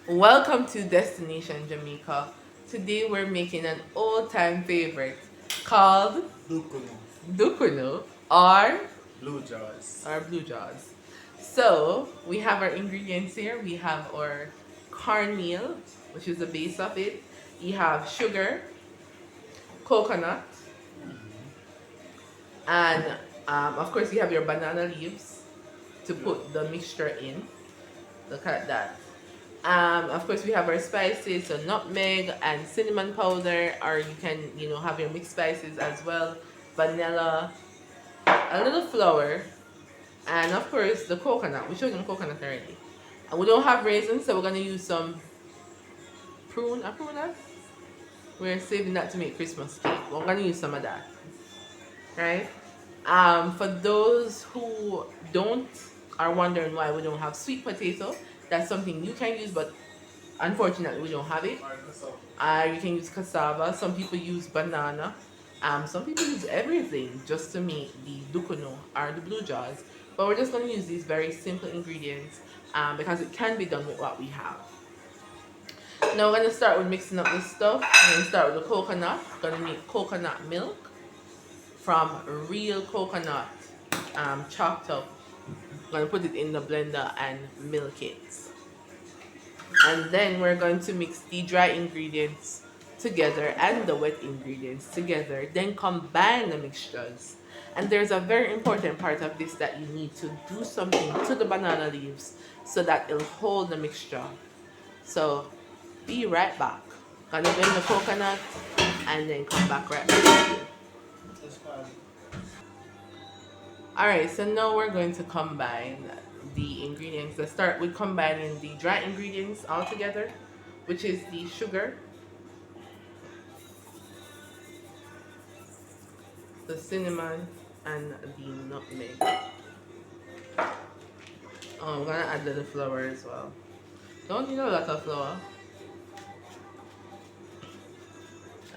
Welcome to Destination Jamaica. Today we're making an old-time favorite called Dukunu. Dukunu or Blue jaws. blue jaws. So we have our ingredients here. We have our cornmeal, which is the base of it. You have sugar, coconut, and of course you have your banana leaves to put the mixture in. Look at that. Of course, we have our spices, so nutmeg and cinnamon powder, or you can, have your mixed spices as well. Vanilla, a little flour, and of course the coconut. We showed them coconut already. And we don't have raisins, so we're gonna use some prune. We're saving that to make Christmas cake. We're gonna use some of that, right? For those who don't are wondering why we don't have sweet potato, that's something you can use, but unfortunately, we don't have it. You can use cassava. Some people use banana. Some people use everything just to make the dukunu or the blue jaws. But we're just going to use these very simple ingredients because it can be done with what we have. Now we're going to start with mixing up this stuff. We're going to start with the coconut. We're going to make coconut milk from real coconut chopped up. I'm going to put it in the blender and milk it. And then we're going to mix the dry ingredients together and the wet ingredients together, then combine the mixtures. And there's a very important part of this that you need to do something to the banana leaves so that it'll hold the mixture. So be right back. Gonna blend the coconut and then come back right back. Alright, so now we're going to combine the ingredients. Let's start with combining the dry ingredients all together, which is the sugar, the cinnamon, and the nutmeg. Oh, I'm gonna add the flour as well. Don't need a lot of flour.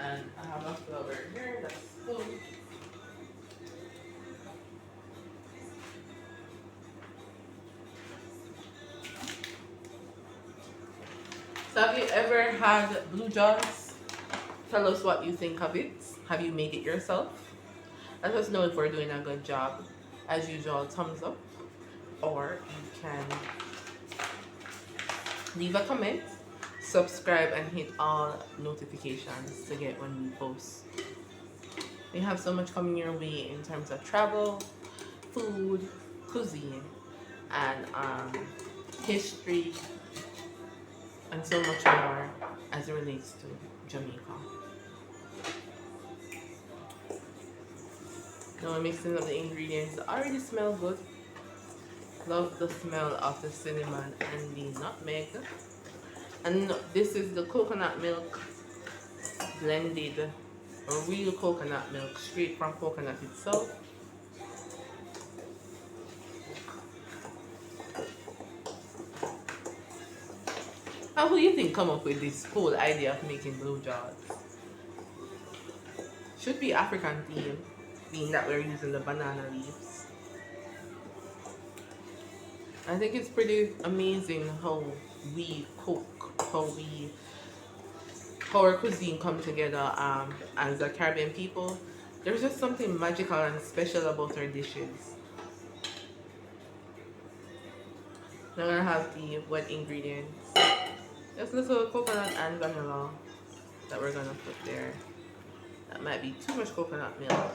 And I have a flour here, that's good. So have you ever had blue jaws? Tell us what you think of it. Have you made it yourself? Let us know if we're doing a good job. As usual, thumbs up. Or you can leave a comment, subscribe, and hit all notifications to get when we post. We have so much coming your way in terms of travel, food, cuisine, and history, and so much more as it relates to Jamaica. Now I'm mixing up the ingredients. They already smell good. Love the smell of the cinnamon and the nutmeg. And this is the coconut milk blended, or real coconut milk straight from coconut itself. How who you think come up with this whole idea of making blue jaws? Should be African theme, being that we're using the banana leaves. I think it's pretty amazing how we cook, how our cuisine come together as a Caribbean people. There's just something magical and special about our dishes. We're gonna have the wet ingredients. Just little coconut and vanilla that we're gonna put there. That might be too much coconut milk.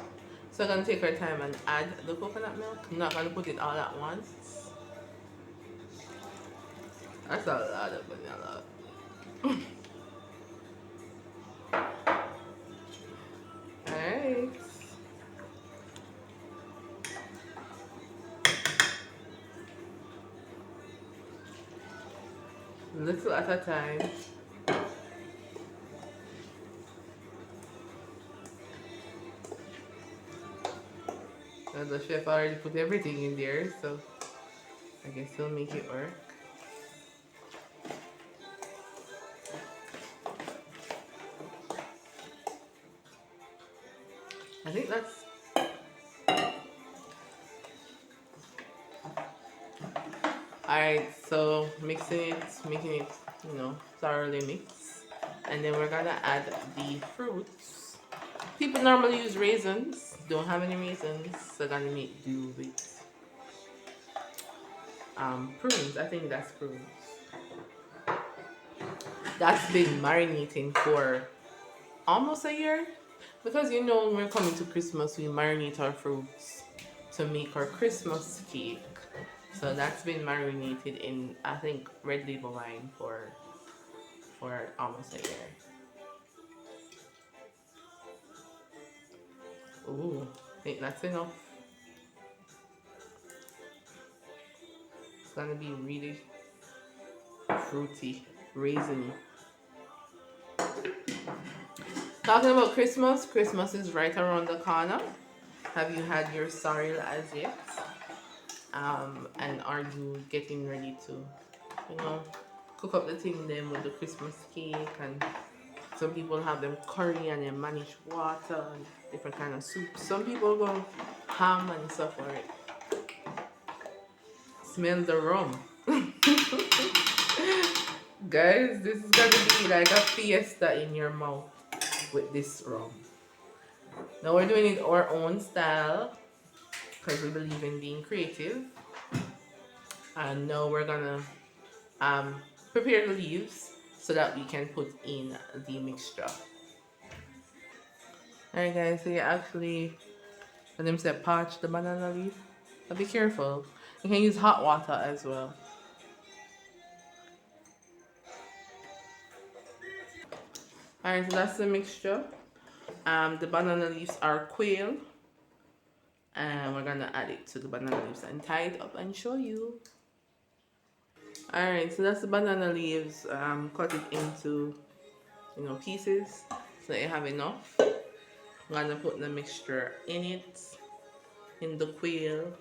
So I'm gonna take our time and add the coconut milk. I'm not gonna put it all at once. That's a lot of vanilla. Alright. Little at a time. And the chef already put everything in there, so I guess he'll make it work. I think Alright, so mixing it, making it, thoroughly mix. And then we're gonna add the fruits. People normally use raisins. Don't have any raisins, so gonna make do with prunes. I think that's prunes. That's been marinating for almost a year. Because when we're coming to Christmas, we marinate our fruits to make our Christmas cake. So that's been marinated in, I think, red label wine for almost a year. Ooh, I think that's enough. It's gonna be really fruity, raisiny. Talking about Christmas, Christmas is right around the corner. Have you had your sorrel as yet? And are you getting ready to, you know, cook up the thing then with the Christmas cake? And some people have them curry and then manage water and different kind of soup. Some people go ham and stuff for it. Smell the rum. Guys, this is gonna be like a fiesta in your mouth with this rum. Now we're doing it our own style because we believe in being creative. And now we're gonna um, prepare the leaves so that we can put in the mixture. Alright guys, so you actually, when them say parch the banana leaf, but be careful. You can use hot water as well. Alright, so that's the mixture. The banana leaves are quail, and we're gonna add it to the banana leaves and tie it up and show you. Alright, so that's the banana leaves. Cut it into pieces so that you have enough. I'm gonna put the mixture in it, in the quail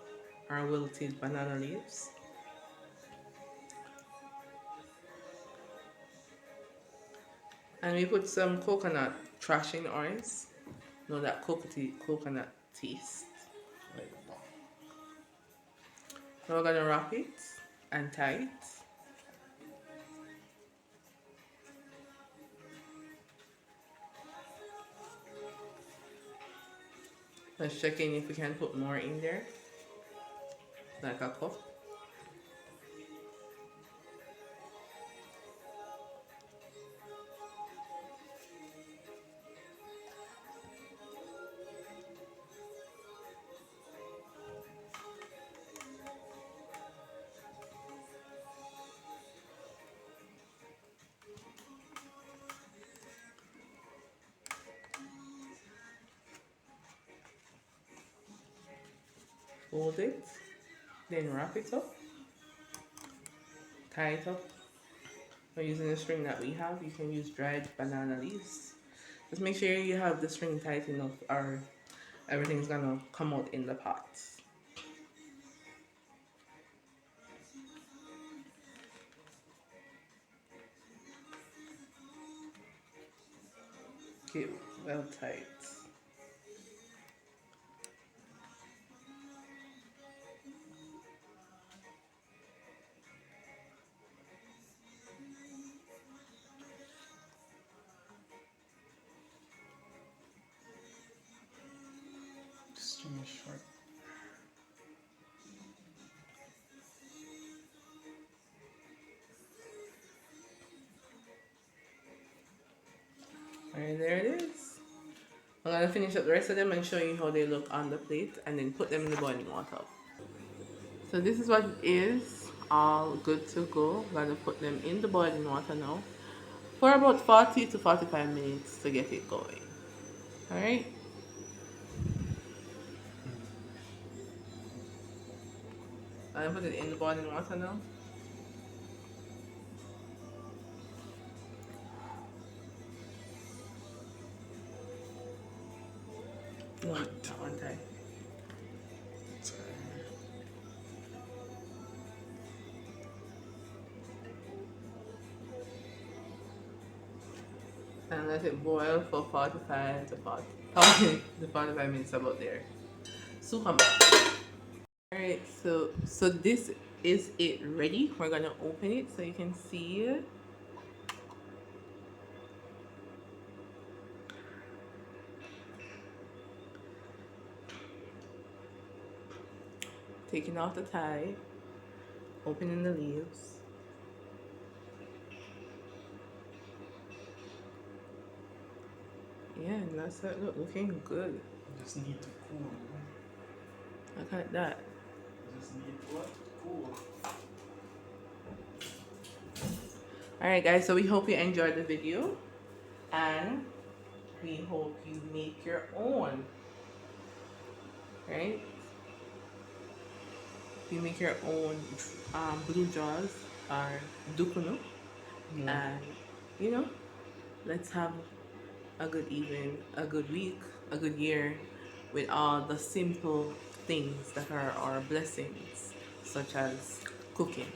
or wilted banana leaves. And we put some coconut trashing oils. That coconut taste. Now we're gonna wrap it and tie it. Let's check in if we can put more in there, like a cup. Fold it, then wrap it up, tie it up. We're using the string that we have. You can use dried banana leaves. Just make sure you have the string tight enough or everything's gonna come out in the pot. Okay, well tight. Just too much short. Alright, there it is. I'm gonna finish up the rest of them and show you how they look on the plate and then put them in the boiling water. So this is what it is, all good to go. I'm gonna put them in the boiling water now for about 40 to 45 minutes to get it going. Alright. I'm gonna put it in the boiling water now. One time. Sorry. And let it boil for 45 to 40, the 45 minutes about there. Super much. Alright, so this is it ready. We're gonna open it so you can see. Taking off the tie, opening the leaves. Yeah, and that's it. Looking good. Just need to cool. Look at that. Just need what? Cool. Alright guys, so we hope you enjoyed the video and we hope you make your own. Right? You make your own blue jaws or Dukunu. Yeah. And you know, let's have a good evening, a good week, a good year with all the simple things that are our blessings, such as cooking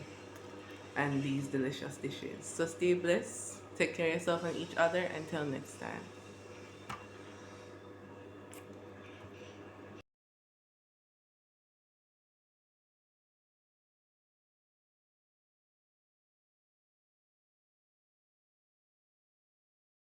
and these delicious dishes. So stay blessed, take care of yourself and each other. Until next time.